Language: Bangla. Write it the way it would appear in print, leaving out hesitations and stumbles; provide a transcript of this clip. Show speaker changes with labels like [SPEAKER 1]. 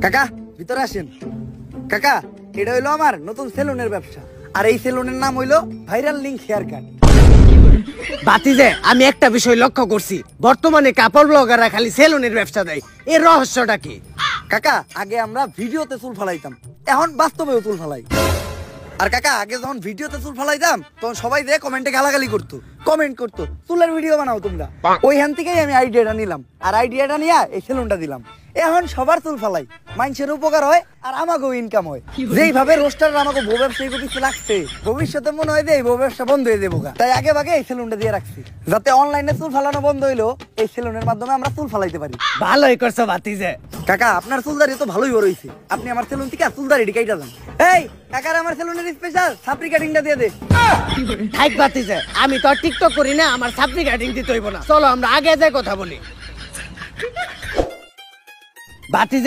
[SPEAKER 1] কাকা ভিতরে আসেন। কাকা এটা হইলো আমার নতুন সেলুনের ব্যবসা, আর এই সেলুনের নাম হইলো ভাইরাল লিংক হেয়ার কাট।
[SPEAKER 2] বাতিজে আমি একটা বিষয় লক্ষ্য করছি, বর্তমানে কাপড় ব্লগাররা খালি সেলুনের ব্যবসা দেয়, এর রহস্যটা কি?
[SPEAKER 1] কাকা আগে আমরা ভিডিওতে চুল ফালাইতাম, এখন বাস্তবেও চুল ফালাই। আর কাকা আগে যখন ভিডিওতে চুল ফালাইতাম তখন সবাই যে কমেন্টে গালাগালি করতো, কমেন্ট করতো চুলের ভিডিও বানাও তোমরা। ওইখান থেকেই আমি আইডিয়াটা নিলাম, আর আইডিয়াটা নিয়ে এই সেলুনটা দিলাম। এখন সবার চুল ফালাই, মানুষের উপকার হয় আর আমাকেও ইনকাম হয়। যেইভাবে রোস্টার আমাকে বউ ব্যবসায়ী করতে লাগছে, ভবিষ্যতে মনে হয় যে এই বউ ব্যবসা বন্ধ হয়ে যাবো। তাই আগে ভাগে এই সেলুনটা দিয়ে রাখছি, যাতে অনলাইনে চুল ফালানো বন্ধ হইলো এই সেলুনের মাধ্যমে আমরা চুল ফালাইতে পারি।
[SPEAKER 2] ভালোই করছো বাতিজে।
[SPEAKER 1] কাকা আপনার চুলদারি তো ভালোই বড় হইছে, আপনি আমার সেলুন থেকে চুলদারি কাইটা যান। এই কাকার আমার সেলুনের স্পেশাল সাপরি কাটিংটা দিয়ে দে।
[SPEAKER 2] থাক বাতিজে, আমি তো আর টিকটক করি না, আমার সাপ্লি কাটিং দিতে হইব না। চলো আমরা আগে যাই কথা বলি। বাতিজে